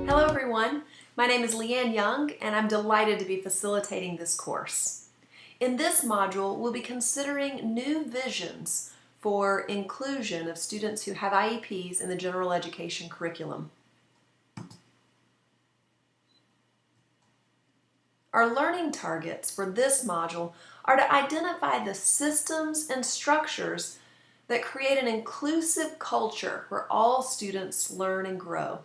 Hello everyone, my name is Leanne Young and I'm delighted to be facilitating this course. In this module, we'll be considering new visions for inclusion of students who have IEPs in the general education curriculum. Our learning targets for this module are to identify the systems and structures that create an inclusive culture where all students learn and grow.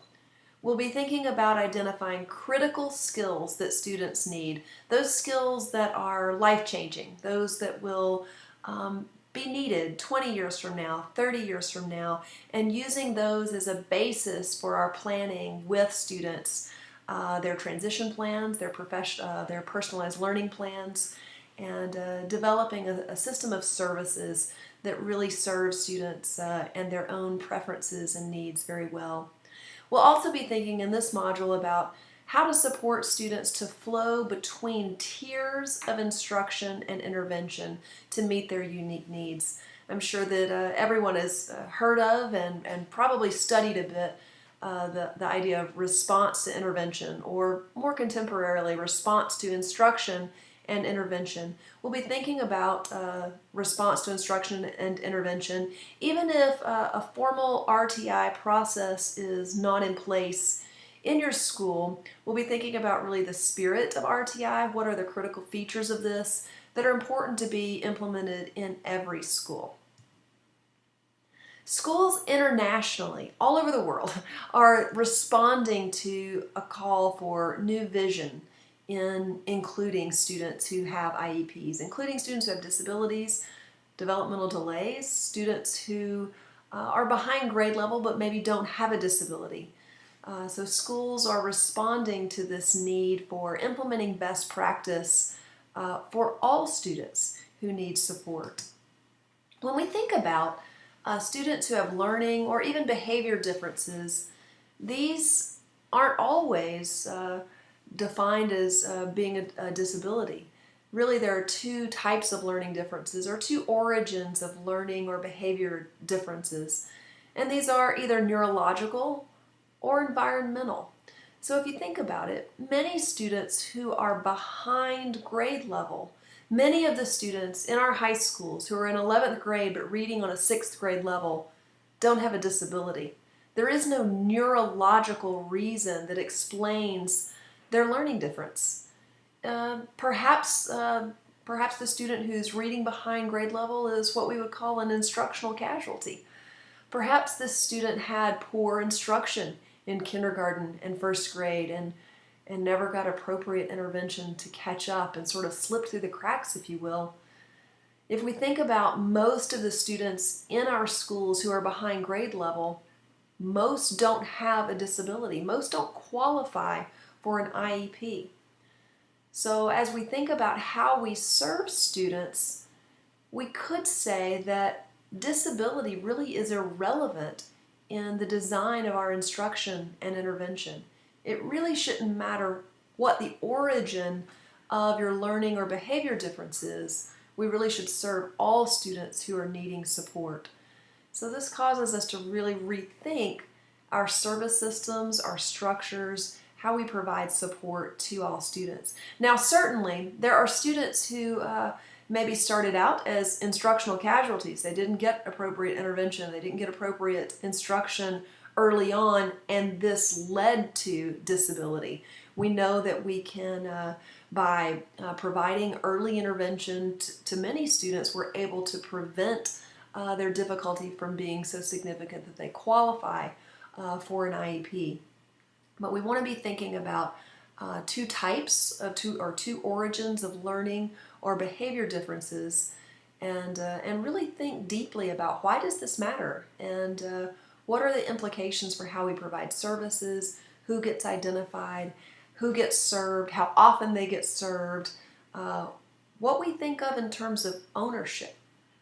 We'll be thinking about identifying critical skills that students need, those skills that are life-changing, those that will be needed 20 years from now, 30 years from now, and using those as a basis for our planning with students, their transition plans, their personalized learning plans, and developing a system of services that really serve students and their own preferences and needs very well. We'll also be thinking in this module about how to support students to flow between tiers of instruction and intervention to meet their unique needs. I'm sure that everyone has heard of and probably studied a bit the idea of response to intervention, or more contemporarily, response to instruction and intervention. We'll be thinking about response to instruction and intervention, even if a formal RTI process is not in place in your school. We'll be thinking about really the spirit of RTI. What are the critical features of this that are important to be implemented in every school? Schools internationally, all over the world, are responding to a call for new vision in including students who have IEPs, including students who have disabilities, developmental delays, students who are behind grade level but maybe don't have a disability. So schools are responding to this need for implementing best practice for all students who need support. When we think about students who have learning or even behavior differences, these aren't always defined as being a disability. Really, there are two types of learning differences, or two origins of learning or behavior differences, and these are either neurological or environmental. So if you think about it, many students who are behind grade level, many of the students in our high schools who are in 11th grade but reading on a 6th grade level don't have a disability. There is no neurological reason that explains their learning difference. Perhaps the student who's reading behind grade level is what we would call an instructional casualty. Perhaps this student had poor instruction in kindergarten and first grade and never got appropriate intervention to catch up and sort of slipped through the cracks, if you will. If we think about most of the students in our schools who are behind grade level, most don't have a disability. Most don't qualify for an IEP. So as we think about how we serve students, we could say that disability really is irrelevant in the design of our instruction and intervention. It really shouldn't matter what the origin of your learning or behavior difference is. We really should serve all students who are needing support. So this causes us to really rethink our service systems, our structures, how we provide support to all students. Now, certainly, there are students who maybe started out as instructional casualties. They didn't get appropriate intervention, they didn't get appropriate instruction early on, and this led to disability. We know that we can, by providing early intervention to many students, we're able to prevent their difficulty from being so significant that they qualify for an IEP. But we want to be thinking about two types of two origins of learning or behavior differences, and really think deeply about why does this matter, and what are the implications for how we provide services, who gets identified, who gets served, how often they get served, what we think of in terms of ownership.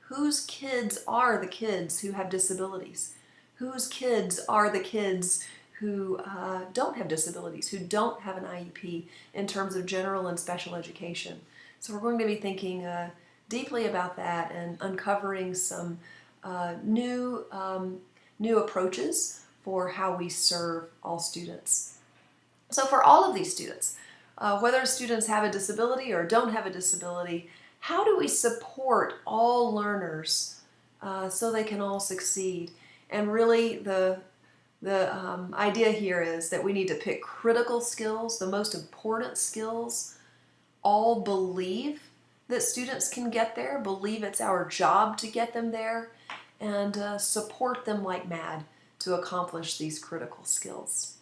Whose kids are the kids who have disabilities? Whose kids are the kids who don't have disabilities, who don't have an IEP in terms of general and special education? So we're going to be thinking deeply about that and uncovering some new approaches for how we serve all students. So for all of these students, whether students have a disability or don't have a disability, how do we support all learners so they can all succeed? And really the idea here is that we need to pick critical skills, the most important skills. All believe that students can get there, believe it's our job to get them there, and support them like mad to accomplish these critical skills.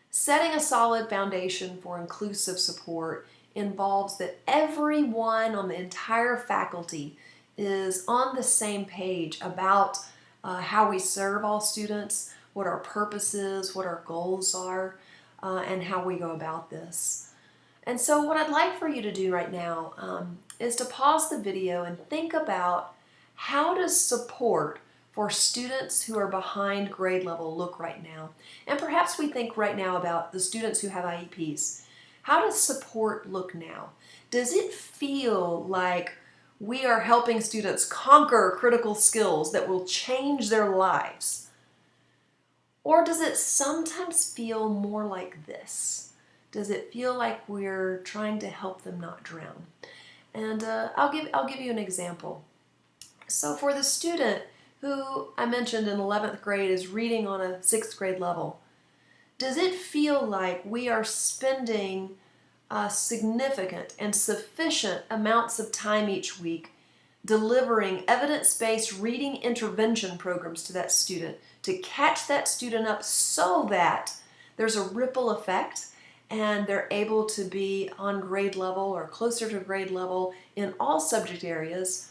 Setting a solid foundation for inclusive support involves that everyone on the entire faculty is on the same page about how we serve all students, what our purpose is, what our goals are, and how we go about this. And so what I'd like for you to do right now is to pause the video and think about how does support for students who are behind grade level look right now. And perhaps we think right now about the students who have IEPs. How does support look now? Does it feel like we are helping students conquer critical skills that will change their lives? Or does it sometimes feel more like this? Does it feel like we're trying to help them not drown? And I'll give you an example. So for the student who I mentioned in 11th grade is reading on a 6th grade level, does it feel like we are spending significant and sufficient amounts of time each week delivering evidence-based reading intervention programs to that student to catch that student up so that there's a ripple effect and they're able to be on grade level or closer to grade level in all subject areas?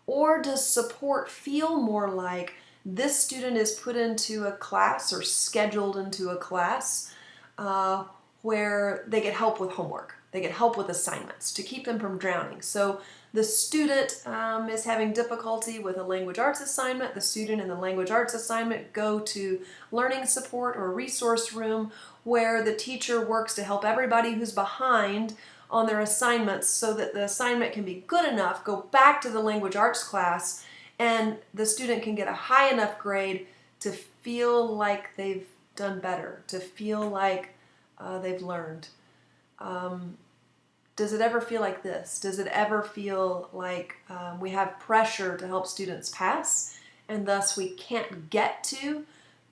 Or does support feel more like this student is put into a class or scheduled into a class where they get help with homework, they get help with assignments to keep them from drowning? So the student is having difficulty with a language arts assignment. The student in the language arts assignment go to learning support or resource room where the teacher works to help everybody who's behind on their assignments so that the assignment can be good enough, go back to the language arts class, and the student can get a high enough grade to feel like they've done better, to feel like they've learned. Does it ever feel like this? Does it ever feel like we have pressure to help students pass, and thus we can't get to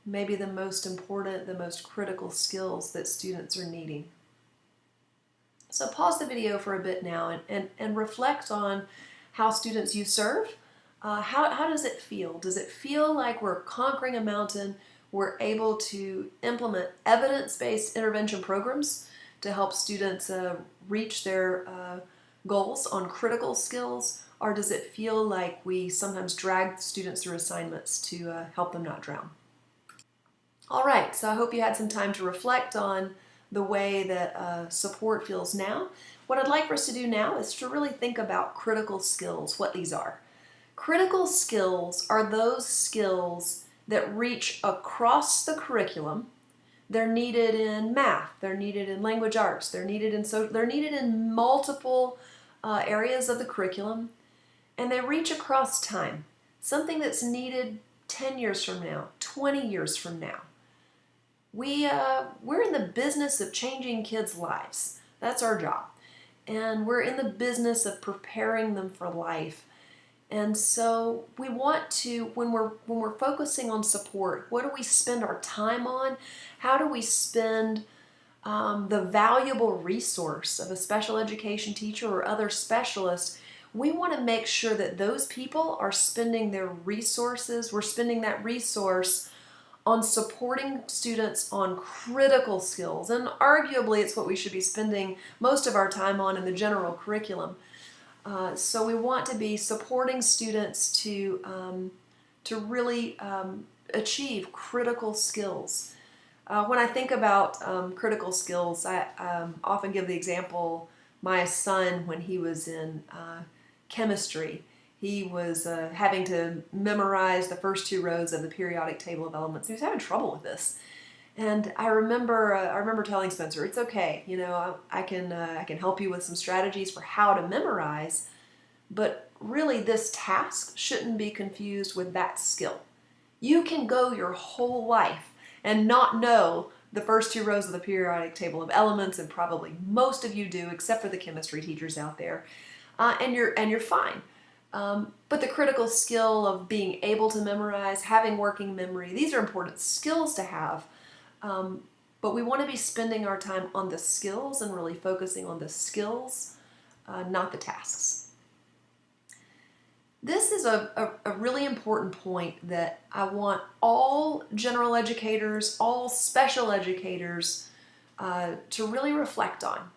maybe the most important, the most critical skills that students are needing? So pause the video for a bit now and reflect on how students you serve. How does it feel? Does it feel like we're conquering a mountain? We're able to implement evidence-based intervention programs to help students reach their goals on critical skills? Or does it feel like we sometimes drag students through assignments to help them not drown? All right, so I hope you had some time to reflect on the way that support feels now. What I'd like for us to do now is to really think about critical skills, what these are. Critical skills are those skills that reach across the curriculum. They're needed in math, they're needed in language arts, they're needed in multiple areas of the curriculum, and they reach across time. Something that's needed 10 years from now, 20 years from now. We're in the business of changing kids' lives. That's our job. And we're in the business of preparing them for life. And so we want to, when we're focusing on support, what do we spend our time on? How do we spend the valuable resource of a special education teacher or other specialist? We want to make sure that those people are spending their resources, we're spending that resource on supporting students on critical skills. And arguably it's what we should be spending most of our time on in the general curriculum. So we want to be supporting students to really achieve critical skills. When I think about critical skills, I often give the example, my son, when he was in chemistry, he was having to memorize the first 2 rows of the periodic table of elements. He was having trouble with this. And I remember telling Spencer, it's okay, you know, I can help you with some strategies for how to memorize, but really this task shouldn't be confused with that skill. You can go your whole life and not know the first two rows of the periodic table of elements, and probably most of you do, except for the chemistry teachers out there, and you're fine. But the critical skill of being able to memorize, having working memory, these are important skills to have. But we want to be spending our time on the skills and really focusing on the skills, not the tasks. This is a really important point that I want all general educators, all special educators to really reflect on.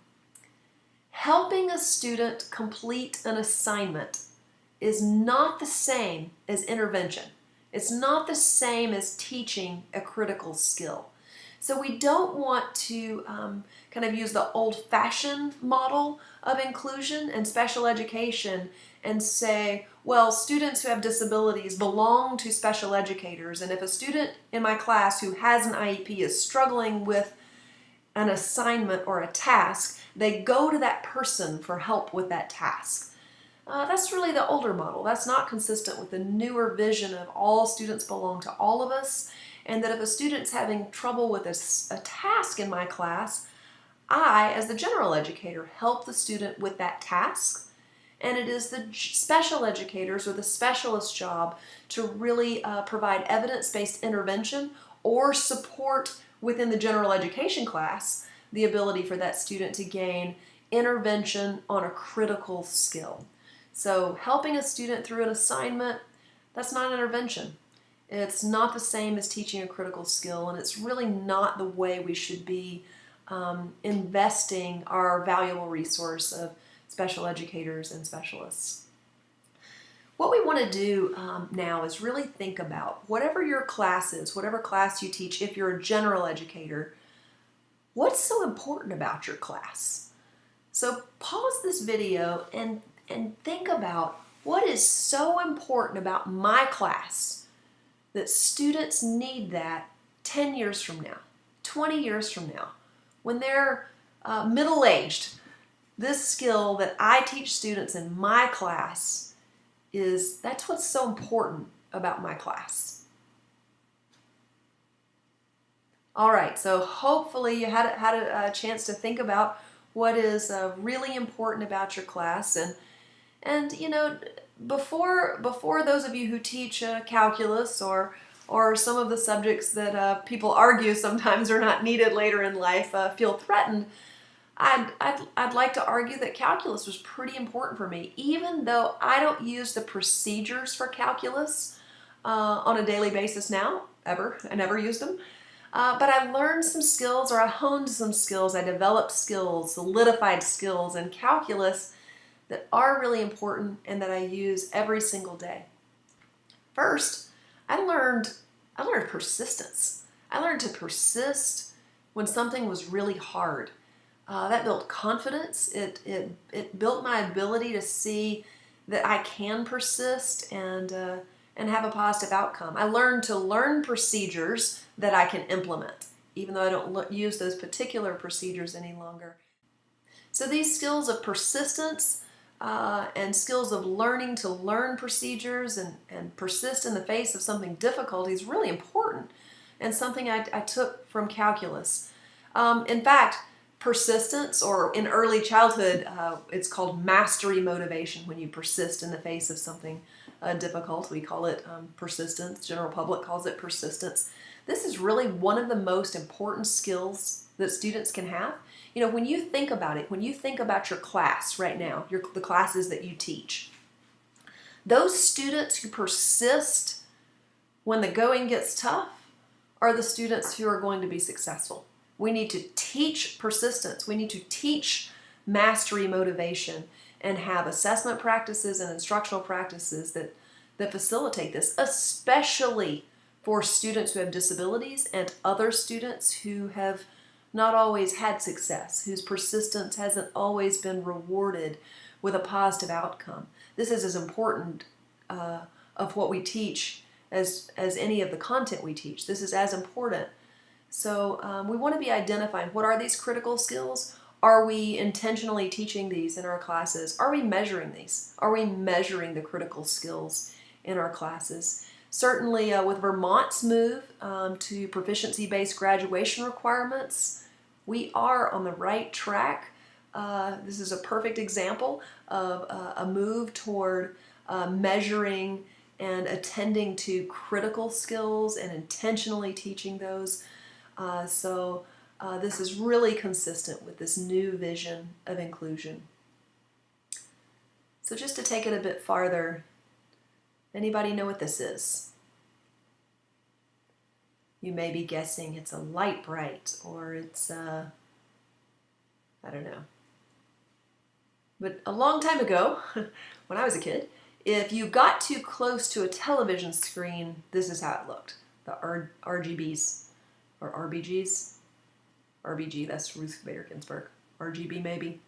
Helping a student complete an assignment is not the same as intervention. It's not the same as teaching a critical skill. So we don't want to kind of use the old-fashioned model of inclusion and special education and say, well, students who have disabilities belong to special educators, and if a student in my class who has an IEP is struggling with an assignment or a task, they go to that person for help with that task. That's really the older model. That's not consistent with the newer vision of all students belong to all of us, and that if a student's having trouble with a task in my class, I, as the general educator, help the student with that task. And it is the special educators or the specialist job to really provide evidence-based intervention or support within the general education class the ability for that student to gain intervention on a critical skill. So helping a student through an assignment, that's not intervention. It's not the same as teaching a critical skill, and it's really not the way we should be investing our valuable resource of special educators and specialists. What we want to do now is really think about whatever your class is, whatever class you teach, if you're a general educator, what's so important about your class? So pause this video and think about what is so important about my class that students need that 10 years from now, 20 years from now, when they're middle-aged. This skill that I teach students in my class that's what's so important about my class. All right, so hopefully you had a chance to think about what is really important about your class, and you know, before those of you who teach calculus or some of the subjects that people argue sometimes are not needed later in life feel threatened, I'd like to argue that calculus was pretty important for me, even though I don't use the procedures for calculus on a daily basis now, ever. I never used them. But I learned some skills, or I honed some skills, I developed skills, solidified skills in calculus that are really important and that I use every single day. First, I learned persistence. I learned to persist when something was really hard. That built confidence. It built my ability to see that I can persist and have a positive outcome. I learned to learn procedures that I can implement, even though I don't use those particular procedures any longer. So these skills of persistence and skills of learning to learn procedures and persist in the face of something difficult is really important, and something I took from calculus. In fact, persistence, or in early childhood, it's called mastery motivation. When you persist in the face of something difficult, we call it persistence. General public calls it persistence. This is really one of the most important skills that students can have. You know, when you think about it, when you think about your class right now, the classes that you teach, those students who persist when the going gets tough are the students who are going to be successful. We need to teach persistence. We need to teach mastery motivation and have assessment practices and instructional practices that facilitate this, especially for students who have disabilities and other students who have not always had success, whose persistence hasn't always been rewarded with a positive outcome. This is as important of what we teach as any of the content we teach. This is as important. So we want to be identifying what are these critical skills. Are we intentionally teaching these in our classes? Are we measuring these? Are we measuring the critical skills in our classes? Certainly with Vermont's move to proficiency-based graduation requirements, we are on the right track. This is a perfect example of a move toward measuring and attending to critical skills and intentionally teaching those. This is really consistent with this new vision of inclusion. So just to take it a bit farther, anybody know what this is? You may be guessing it's a light bright, or it's, I don't know. But a long time ago, when I was a kid, if you got too close to a television screen, this is how it looked. The RGBs, or RBGs. RBG, that's Ruth Bader Ginsburg. RGB maybe.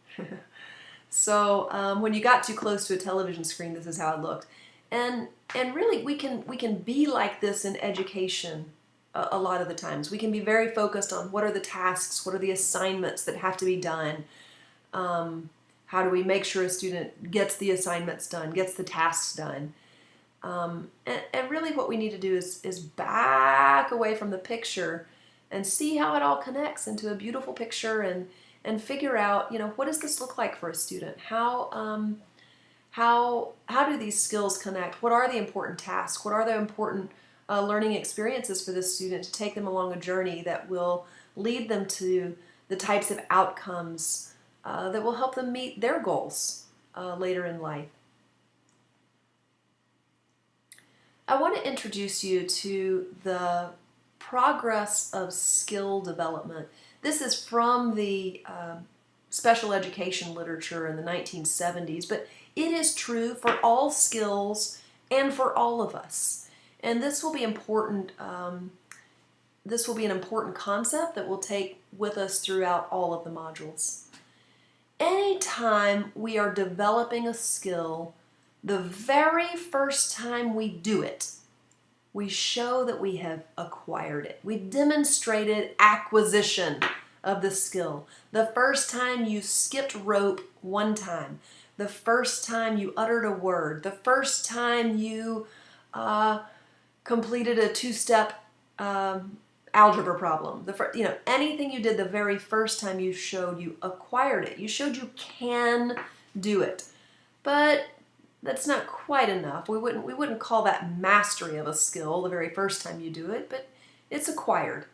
So when you got too close to a television screen, this is how it looked. And really, we can be like this in education a lot of the times. We can be very focused on what are the tasks, what are the assignments that have to be done. How do we make sure a student gets the assignments done, gets the tasks done? And really what we need to do is back away from the picture and see how it all connects into a beautiful picture and figure out, what does this look like for a student? How do these skills connect? What are the important tasks? What are the important learning experiences for this student to take them along a journey that will lead them to the types of outcomes that will help them meet their goals later in life? I want to introduce you to the progress of skill development. This is from the special education literature in the 1970s, but it is true for all skills and for all of us. And this will be important. This will be an important concept that we'll take with us throughout all of the modules. Anytime we are developing a skill, the very first time we do it, we show that we have acquired it. We've demonstrated acquisition of the skill. The first time you skipped rope one time, the first time you uttered a word, the first time you completed a two-step algebra problem, anything you did the very first time, you showed you acquired it. You showed you can do it. But that's not quite enough. We wouldn't call that mastery of a skill the very first time you do it, but it's acquired.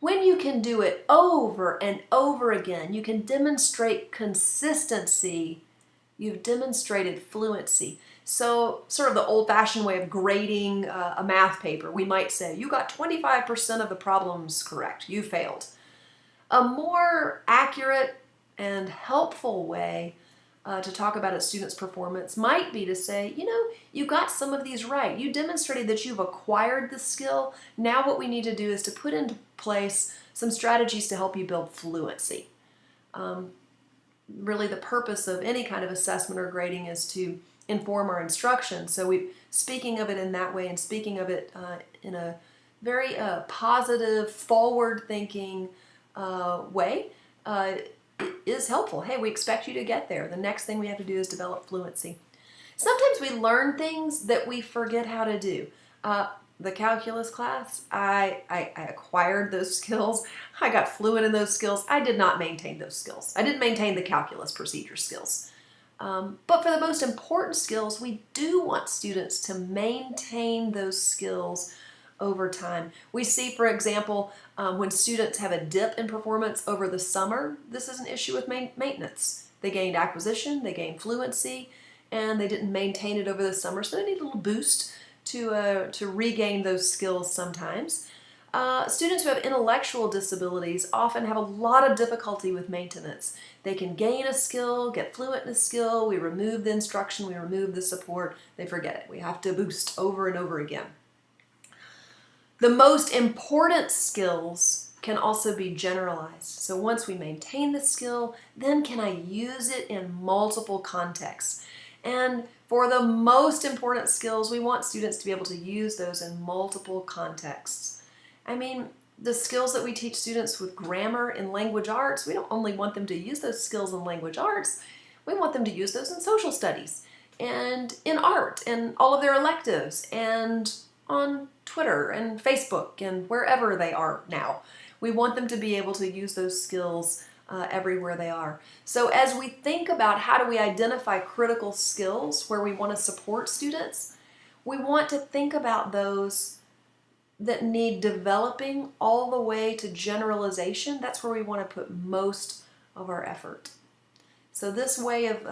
When you can do it over and over again, you can demonstrate consistency. You've demonstrated fluency. So sort of the old-fashioned way of grading a math paper, we might say, you got 25% of the problems correct. You failed. A more accurate and helpful way to talk about a student's performance might be to say, you got some of these right. You demonstrated that you've acquired the skill. Now what we need to do is to put into place some strategies to help you build fluency. Really the purpose of any kind of assessment or grading is to inform our instruction. So speaking of it in that way and speaking of it in a very positive, forward-thinking way, is helpful. Hey, we expect you to get there. The next thing we have to do is develop fluency. Sometimes we learn things that we forget how to do. The calculus class, I acquired those skills. I got fluent in those skills. I did not maintain those skills. I didn't maintain the calculus procedure skills. But for the most important skills, we do want students to maintain those skills over time. We see, for example, when students have a dip in performance over the summer, this is an issue with maintenance. They gained acquisition, they gained fluency, and they didn't maintain it over the summer, so they need a little boost to regain those skills sometimes. Students who have intellectual disabilities often have a lot of difficulty with maintenance. They can gain a skill, get fluent in a skill, we remove the instruction, we remove the support, they forget it. We have to boost over and over again. The most important skills can also be generalized. So once we maintain the skill, then can I use it in multiple contexts? And for the most important skills, we want students to be able to use those in multiple contexts. I mean, the skills that we teach students with grammar in language arts, we don't only want them to use those skills in language arts, we want them to use those in social studies, and in art and all of their electives and on Twitter and Facebook and wherever they are now. We want them to be able to use those skills everywhere they are. So as we think about how do we identify critical skills where we want to support students, we want to think about those that need developing all the way to generalization. That's where we want to put most of our effort. So this way of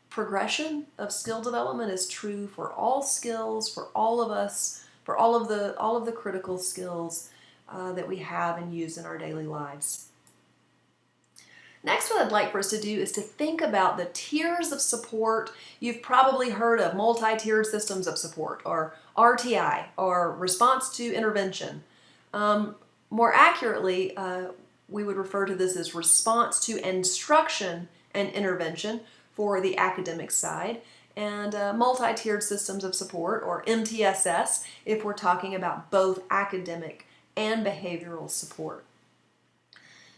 progression of skill development is true for all skills, for all of us, for all of the critical skills that we have and use in our daily lives. Next, what I'd like for us to do is to think about the tiers of support. You've probably heard of multi-tiered systems of support, or RTI, or response to intervention. More accurately, we would refer to this as response to instruction and intervention for the academic side, and multi-tiered systems of support, or MTSS, if we're talking about both academic and behavioral support.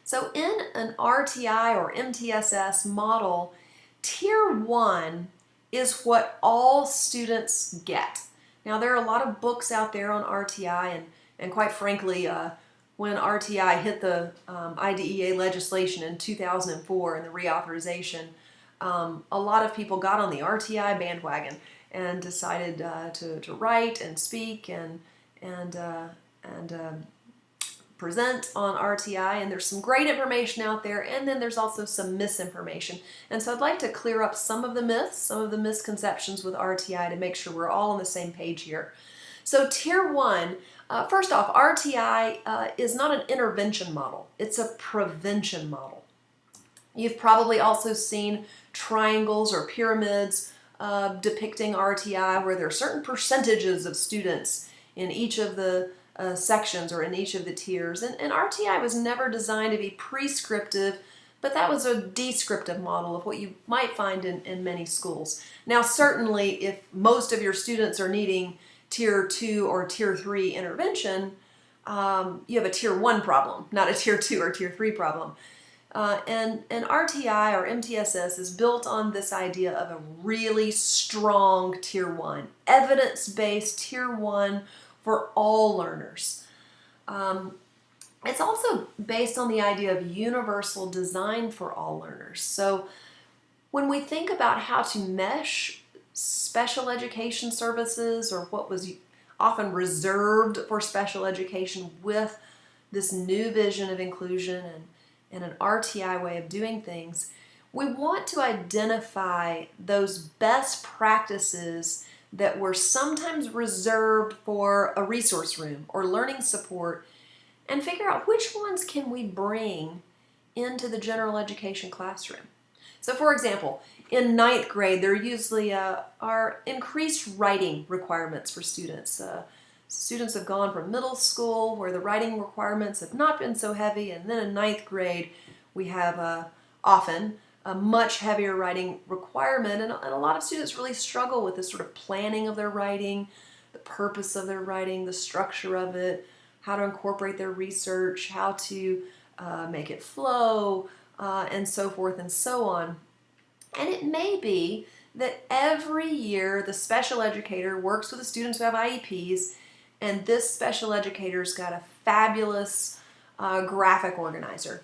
So in an RTI or MTSS model, Tier 1 is what all students get. Now there are a lot of books out there on RTI, and quite frankly, when RTI hit the IDEA legislation in 2004 and the reauthorization, a lot of people got on the RTI bandwagon and decided to write and speak and present on RTI, and there's some great information out there, and then there's also some misinformation. And so I'd like to clear up some of the myths, some of the misconceptions with RTI to make sure we're all on the same page here. So Tier 1, first off, RTI is not an intervention model, it's a prevention model. You've probably also seen triangles or pyramids depicting RTI where there are certain percentages of students in each of the sections or in each of the tiers. And RTI was never designed to be prescriptive, but that was a descriptive model of what you might find in many schools. Now certainly if most of your students are needing Tier 2 or Tier 3 intervention, you have a Tier 1 problem, not a Tier 2 or Tier 3 problem. And RTI or MTSS is built on this idea of a really strong Tier 1, evidence-based Tier 1 for all learners. It's also based on the idea of universal design for all learners. So when we think about how to mesh special education services, or what was often reserved for special education, with this new vision of inclusion and an RTI way of doing things, we want to identify those best practices that were sometimes reserved for a resource room or learning support, and figure out which ones can we bring into the general education classroom. So for example, in 9th grade, there usually are increased writing requirements for students. Students have gone from middle school where the writing requirements have not been so heavy, and then in 9th grade we have often a much heavier writing requirement, and a lot of students really struggle with this sort of planning of their writing, the purpose of their writing, the structure of it, how to incorporate their research, how to make it flow, and so forth and so on. And it may be that every year the special educator works with the students who have IEPs, and this special educator's got a fabulous graphic organizer.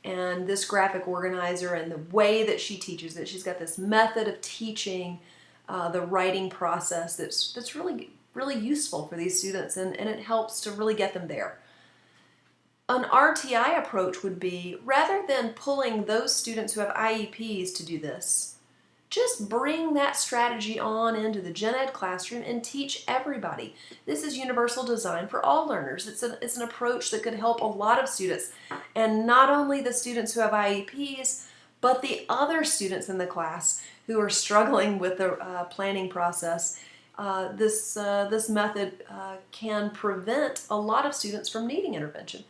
And this graphic organizer and the way that she teaches it, she's got this method of teaching the writing process that's really useful for these students, and it helps to really get them there. An RTI approach would be, rather than pulling those students who have IEPs to do this, just bring that strategy on into the gen ed classroom and teach everybody. This is universal design for all learners. It's an approach that could help a lot of students, and not only the students who have IEPs, but the other students in the class who are struggling with the planning process. This method can prevent a lot of students from needing intervention.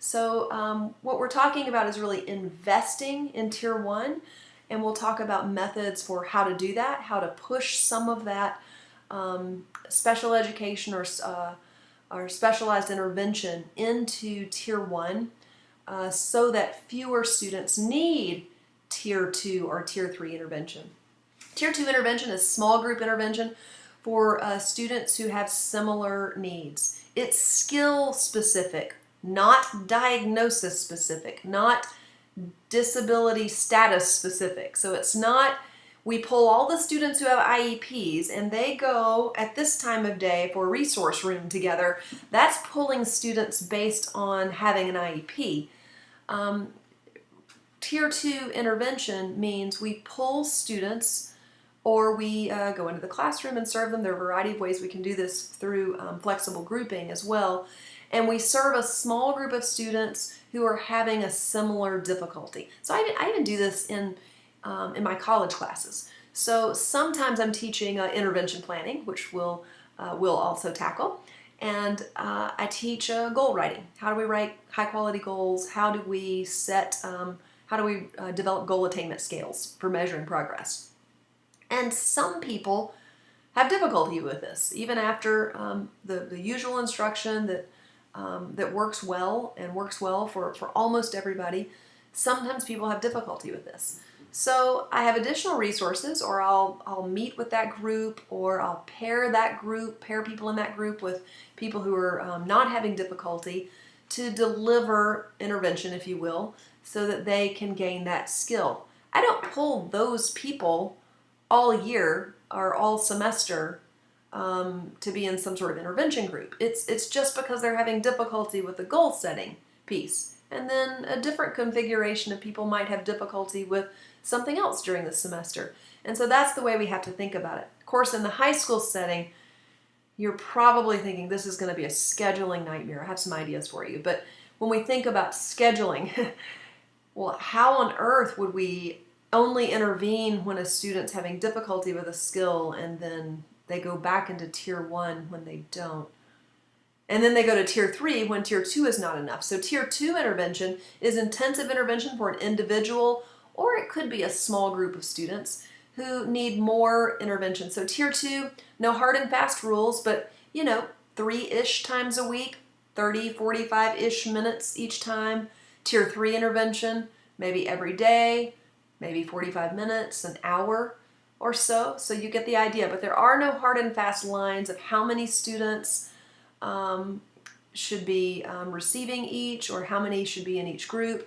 So what we're talking about is really investing in Tier 1, and we'll talk about methods for how to do that, how to push some of that special education or specialized intervention into Tier 1 so that fewer students need Tier 2 or Tier 3 intervention. Tier 2 intervention is small group intervention for students who have similar needs. It's skill specific, not diagnosis specific, not disability status specific. So it's not, we pull all the students who have IEPs and they go at this time of day for a resource room together. That's pulling students based on having an IEP. Tier 2 intervention means we pull students, or we go into the classroom and serve them. There are a variety of ways we can do this through flexible grouping as well. And we serve a small group of students who are having a similar difficulty. So I even do this in my college classes. So sometimes I'm teaching intervention planning, which we'll also tackle. And I teach goal writing. How do we write high quality goals? How do we develop goal attainment scales for measuring progress? And some people have difficulty with this, even after the usual instruction that works well and works well for almost everybody. Sometimes people have difficulty with this. So I have additional resources, or I'll meet with that group, or I'll pair people in that group with people who are not having difficulty to deliver intervention, if you will, so that they can gain that skill. I don't pull those people all year or all semester to be in some sort of intervention group. It's just because they're having difficulty with the goal setting piece. And then a different configuration of people might have difficulty with something else during the semester. And so that's the way we have to think about it. Of course, in the high school setting, you're probably thinking this is going to be a scheduling nightmare. I have some ideas for you. But when we think about scheduling, well, how on earth would we only intervene when a student's having difficulty with a skill and then they go back into Tier 1 when they don't? And then they go to Tier 3 when Tier 2 is not enough. So Tier 2 intervention is intensive intervention for an individual, or it could be a small group of students who need more intervention. So Tier 2, no hard and fast rules, but 3-ish times a week, 30, 45-ish minutes each time. Tier 3 intervention, maybe every day, maybe 45 minutes, an hour or so. So you get the idea. But there are no hard and fast lines of how many students should be receiving each, or how many should be in each group.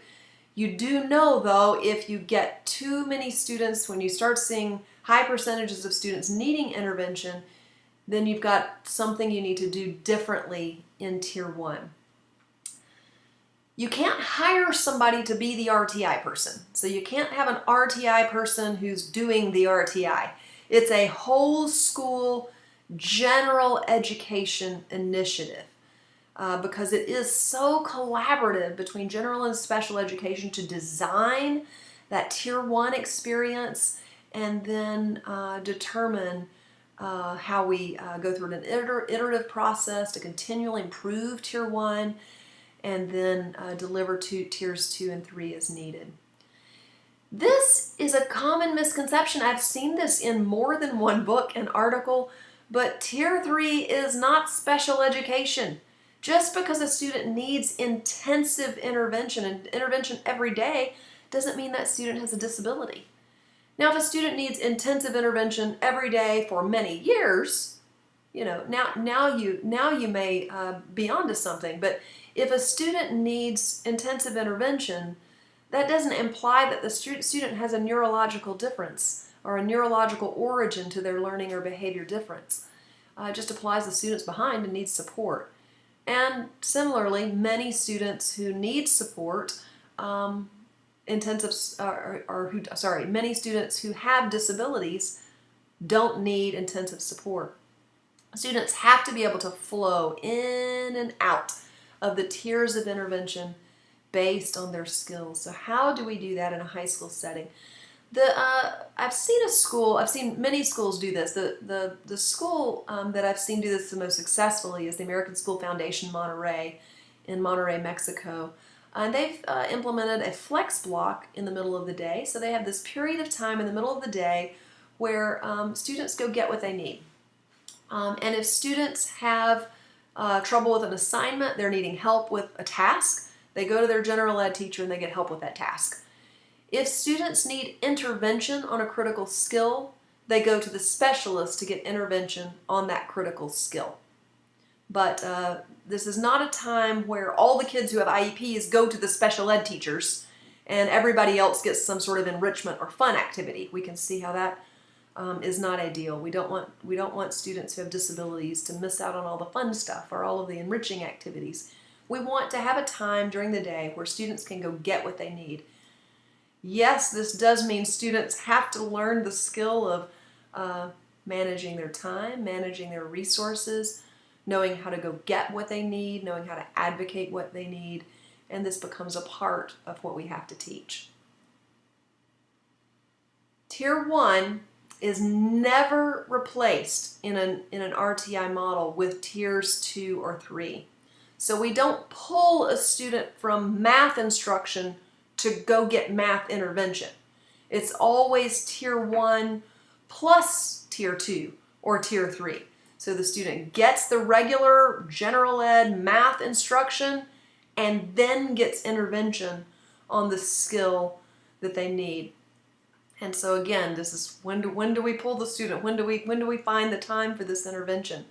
You do know, though, if you get too many students, when you start seeing high percentages of students needing intervention, then you've got something you need to do differently in Tier 1. You can't hire somebody to be the RTI person. So you can't have an RTI person who's doing the RTI. It's a whole school general education initiative because it is so collaborative between general and special education to design that Tier 1 experience and then determine how we go through an iterative process to continually improve Tier 1 and then deliver to Tiers 2 and 3 as needed. This is a common misconception. I've seen this in more than one book and article, but Tier 3 is not special education. Just because a student needs intensive intervention and intervention every day doesn't mean that student has a disability. Now, if a student needs intensive intervention every day for many years, now you may be onto something. But if a student needs intensive intervention, that doesn't imply that the student has a neurological difference or a neurological origin to their learning or behavior difference. It just applies the student's behind and needs support. And similarly, many students who need support, many students who have disabilities don't need intensive support. Students have to be able to flow in and out of the tiers of intervention based on their skills. So how do we do that in a high school setting? I've seen many schools do this. The school that I've seen do this the most successfully is the American School Foundation Monterey in Monterey, Mexico. And they've implemented a flex block in the middle of the day. So they have this period of time in the middle of the day where students go get what they need. And if students have trouble with an assignment, they're needing help with a task, they go to their general ed teacher and they get help with that task. If students need intervention on a critical skill, they go to the specialist to get intervention on that critical skill. But this is not a time where all the kids who have IEPs go to the special ed teachers and everybody else gets some sort of enrichment or fun activity. We can see how that is not ideal. We don't want students who have disabilities to miss out on all the fun stuff or all of the enriching activities. We want to have a time during the day where students can go get what they need. Yes, this does mean students have to learn the skill of managing their time, managing their resources, knowing how to go get what they need, knowing how to advocate what they need, and this becomes a part of what we have to teach. Tier 1 is never replaced in an RTI model with tiers 2 or 3. So we don't pull a student from math instruction to go get math intervention. It's always tier 1 plus tier 2 or tier 3. So the student gets the regular general ed math instruction and then gets intervention on the skill that they need. And so again, this is when do we pull the student? When do we find the time for this intervention?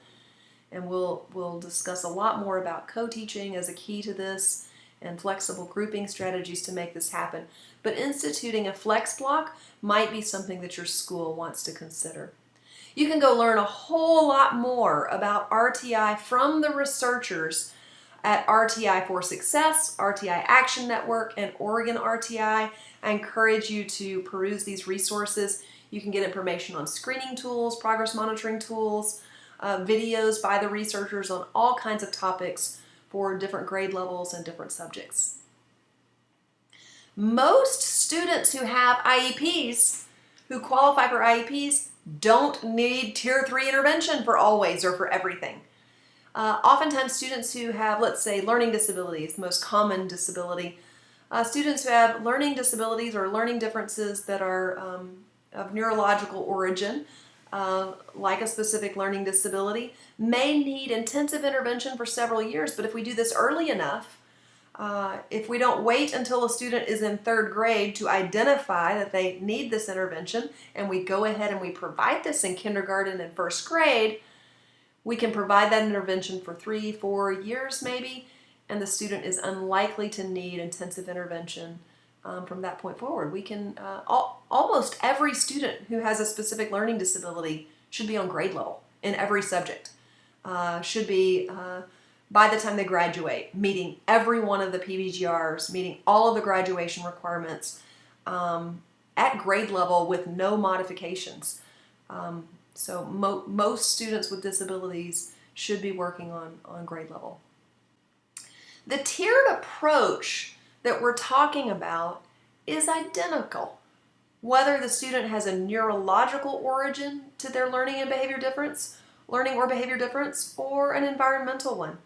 And we'll discuss a lot more about co-teaching as a key to this and flexible grouping strategies to make this happen. But instituting a flex block might be something that your school wants to consider. You can go learn a whole lot more about RTI from the researchers at RTI for Success, RTI Action Network, and Oregon RTI. I encourage you to peruse these resources. You can get information on screening tools, progress monitoring tools, videos by the researchers on all kinds of topics for different grade levels and different subjects. Most students who have IEPs, who qualify for IEPs, don't need tier 3 intervention for always or for everything. Oftentimes students who have, let's say, learning disabilities, the most common disability, students who have learning disabilities or learning differences that are of neurological origin, like a specific learning disability, may need intensive intervention for several years. But if we do this early enough, if we don't wait until a student is in 3rd grade to identify that they need this intervention, and we go ahead and we provide this in kindergarten and 1st grade, we can provide that intervention for 3-4 years maybe, and the student is unlikely to need intensive intervention from that point forward. We can, almost every student who has a specific learning disability should be on grade level in every subject. Should be, by the time they graduate, meeting every one of the PBGRs, meeting all of the graduation requirements at grade level with no modifications. So most students with disabilities should be working on grade level. The tiered approach that we're talking about is identical, whether the student has a neurological origin to their learning or behavior difference, or an environmental one.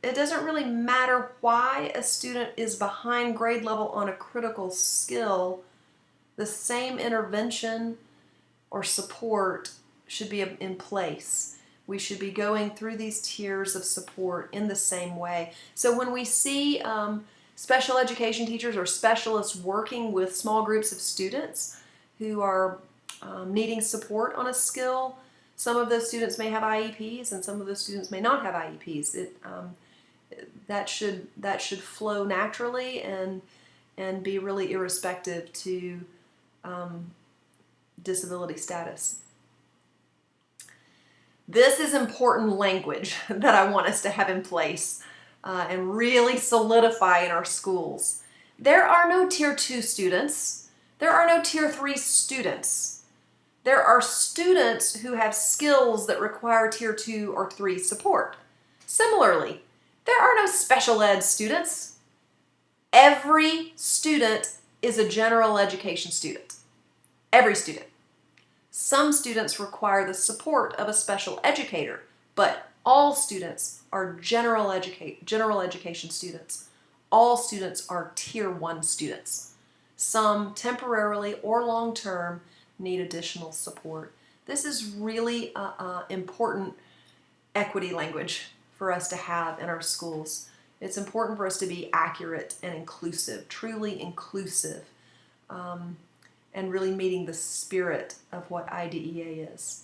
It doesn't really matter why a student is behind grade level on a critical skill. The same intervention or support should be in place. We should be going through these tiers of support in the same way. So when we see special education teachers or specialists working with small groups of students who are needing support on a skill, some of those students may have IEPs and some of those students may not have IEPs. That should flow naturally and be really irrespective to disability status. This is important language that I want us to have in place and really solidify in our schools. There are no tier 2 students. There are no tier 3 students. There are students who have skills that require tier 2 or 3 support. Similarly, there are no special ed students. Every student is a general education student. Every student. Some students require the support of a special educator, but all students are general education students. All students are tier 1 students. Some temporarily or long-term need additional support. This is really important equity language for us to have in our schools. It's important for us to be accurate and inclusive, truly inclusive. and really meeting the spirit of what IDEA is.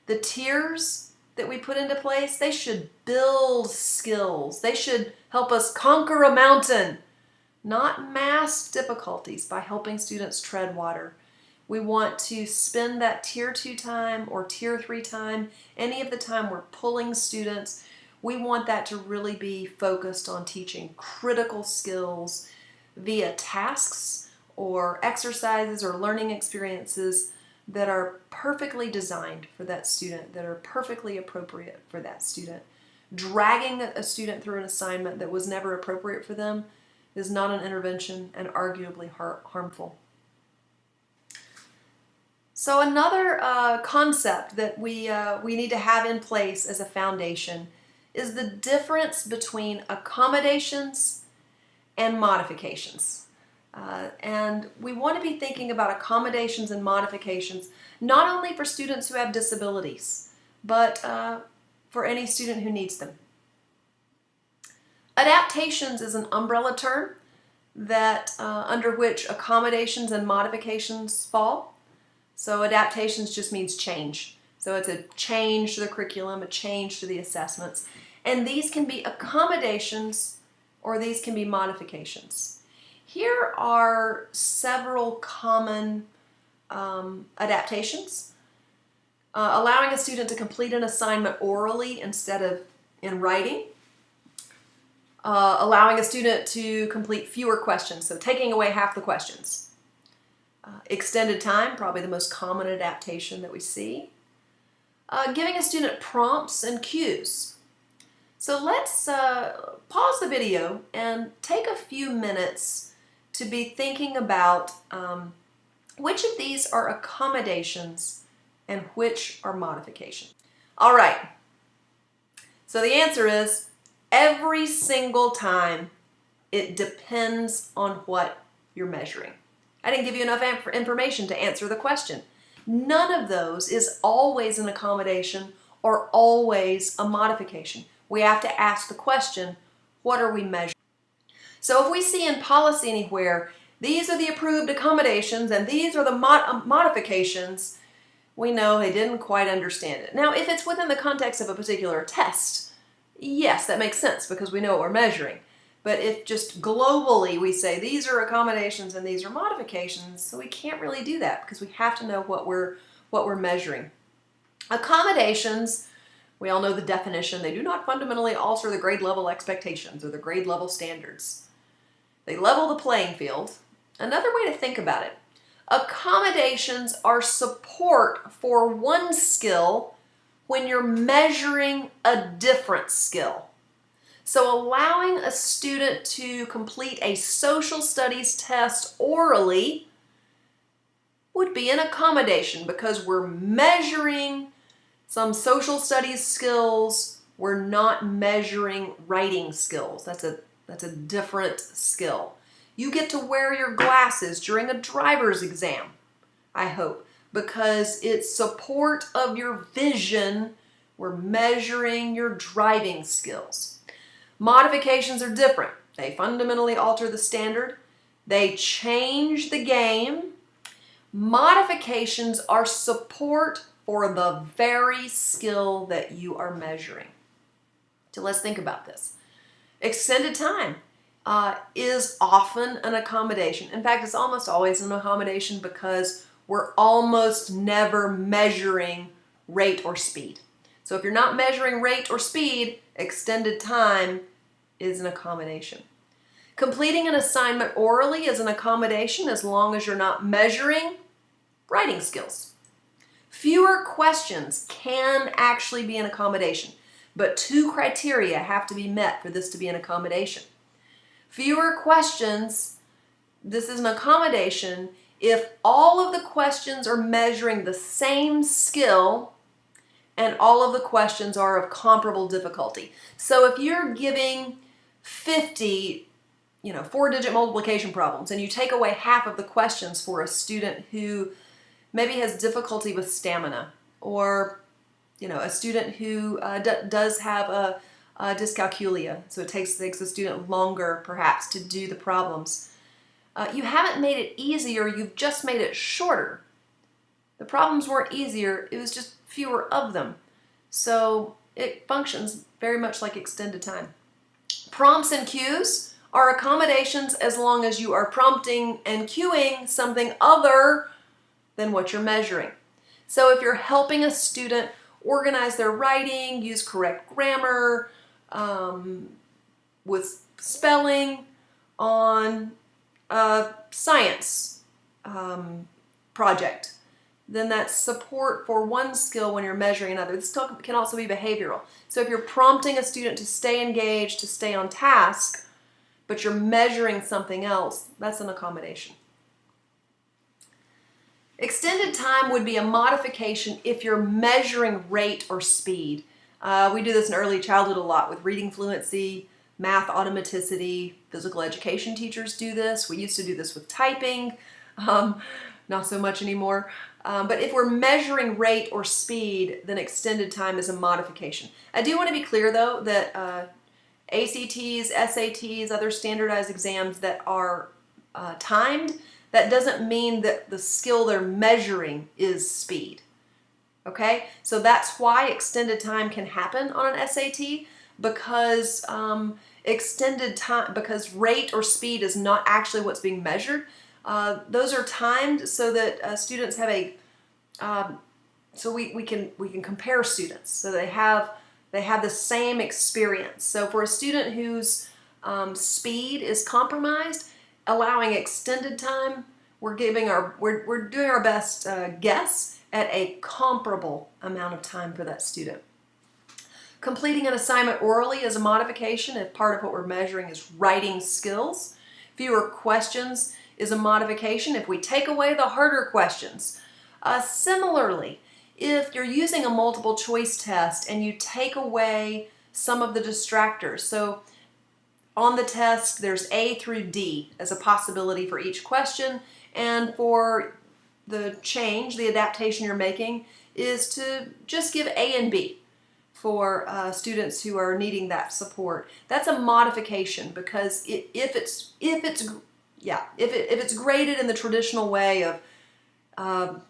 The tiers that we put into place, they should build skills. They should help us conquer a mountain, not mask difficulties by helping students tread water. We want to spend that tier 2 time or tier 3 time, any of the time we're pulling students, we want that to really be focused on teaching critical skills via tasks or exercises or learning experiences that are perfectly designed for that student, that are perfectly appropriate for that student. Dragging a student through an assignment that was never appropriate for them is not an intervention and arguably harmful. So another concept that we need to have in place as a foundation is the difference between accommodations and modifications. And we want to be thinking about accommodations and modifications not only for students who have disabilities, but for any student who needs them. Adaptations is an umbrella term that under which accommodations and modifications fall. So adaptations just means change. So it's a change to the curriculum, a change to the assessments. And these can be accommodations or these can be modifications. Here are several common adaptations. Allowing a student to complete an assignment orally instead of in writing. Allowing a student to complete fewer questions, so taking away half the questions. Extended time, probably the most common adaptation that we see. Giving a student prompts and cues. So let's pause the video and take a few minutes to be thinking about which of these are accommodations and which are modifications. All right, so the answer is every single time it depends on what you're measuring. I didn't give you enough information to answer the question. None of those is always an accommodation or always a modification. We have to ask the question, what are we measuring? So if we see in policy anywhere, these are the approved accommodations and these are the modifications, we know they didn't quite understand it. Now, if it's within the context of a particular test, yes, that makes sense because we know what we're measuring. But if just globally we say these are accommodations and these are modifications, so we can't really do that because we have to know what we're measuring. Accommodations, we all know the definition. They do not fundamentally alter the grade level expectations or the grade level standards. They level the playing field. Another way to think about it, accommodations are support for one skill when you're measuring a different skill. So allowing a student to complete a social studies test orally would be an accommodation because we're measuring some social studies skills. We're not measuring writing skills. That's a different skill. You get to wear your glasses during a driver's exam, I hope, because it's support of your vision. We're measuring your driving skills. Modifications are different. They fundamentally alter the standard. They change the game. Modifications are support for the very skill that you are measuring. So let's think about this. Extended time is often an accommodation. In fact, it's almost always an accommodation because we're almost never measuring rate or speed. So if you're not measuring rate or speed, extended time is an accommodation. Completing an assignment orally is an accommodation as long as you're not measuring writing skills. Fewer questions can actually be an accommodation, but 2 criteria have to be met for this to be an accommodation. Fewer questions, this is an accommodation if all of the questions are measuring the same skill and all of the questions are of comparable difficulty. So if you're giving 50, 4-digit multiplication problems and you take away half of the questions for a student who maybe has difficulty with stamina, or a student who does have a dyscalculia, so it takes the student longer perhaps to do the problems. You haven't made it easier, you've just made it shorter. The problems weren't easier, it was just fewer of them. So it functions very much like extended time. Prompts and cues are accommodations as long as you are prompting and cueing something other than what you're measuring. So if you're helping a student organize their writing, use correct grammar, with spelling on a science project, then that's support for one skill when you're measuring another. This can also be behavioral. So if you're prompting a student to stay engaged, to stay on task, but you're measuring something else, that's an accommodation. Extended time would be a modification if you're measuring rate or speed. We do this in early childhood a lot with reading fluency, math automaticity. Physical education teachers do this. We used to do this with typing, not so much anymore. But if we're measuring rate or speed, then extended time is a modification. I do want to be clear though that ACTs, SATs, other standardized exams that are timed, that doesn't mean that the skill they're measuring is speed. Okay, so that's why extended time can happen on an SAT, because extended time, because rate or speed is not actually what's being measured. Those are timed so that students have a, so we can compare students so they have the same experience. So for a student whose speed is compromised, allowing extended time, we're doing our best guess at a comparable amount of time for that student. Completing an assignment orally is a modification if part of what we're measuring is writing skills. Fewer questions is a modification if we take away the harder questions. Similarly, if you're using a multiple choice test and you take away some of the distractors, so on the test there's A through D as a possibility for each question, and for the change, the adaptation you're making is to just give A and B for students who are needing that support. That's a modification, because if it's graded in the traditional way of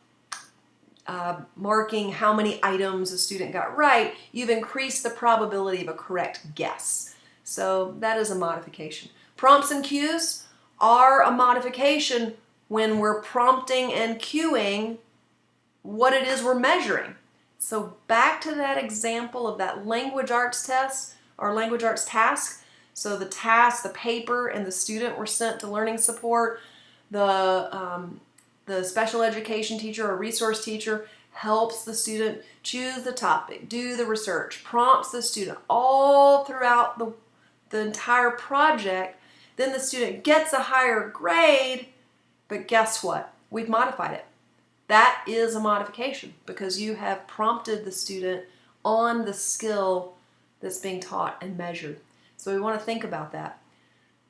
marking how many items a student got right, you've increased the probability of a correct guess. So that is a modification. Prompts and cues are a modification when we're prompting and cueing what it is we're measuring. So back to that example of that language arts test or language arts task. So the task, the paper, and the student were sent to learning support. The special education teacher or resource teacher helps the student choose the topic, do the research, prompts the student all throughout the entire project. Then the student gets a higher grade, but guess what? We've modified it. That is a modification because you have prompted the student on the skill that's being taught and measured. So we want to think about that.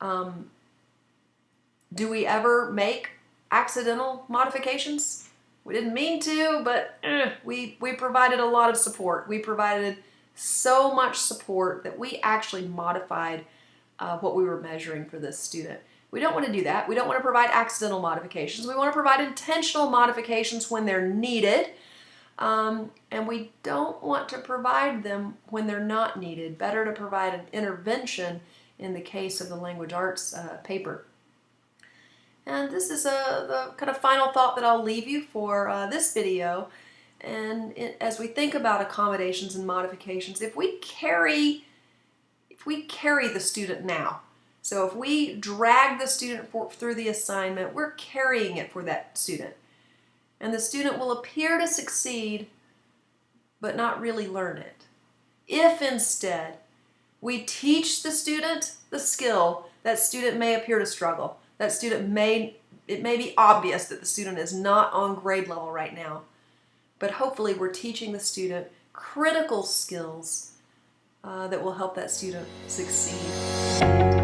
Do we ever make accidental modifications? We didn't mean to, but we provided a lot of support. We provided so much support that we actually modified what we were measuring for this student. We don't want to do that. We don't want to provide accidental modifications. We want to provide intentional modifications when they're needed. And we don't want to provide them when they're not needed. Better to provide an intervention in the case of the language arts paper. And this is the kind of final thought that I'll leave you for this video. And as we think about accommodations and modifications, if we carry the student now, so if we drag the student through the assignment, we're carrying it for that student. And the student will appear to succeed, but not really learn it. If instead we teach the student the skill, that student may appear to struggle. That student it may be obvious that the student is not on grade level right now. But hopefully we're teaching the student critical skills that will help that student succeed.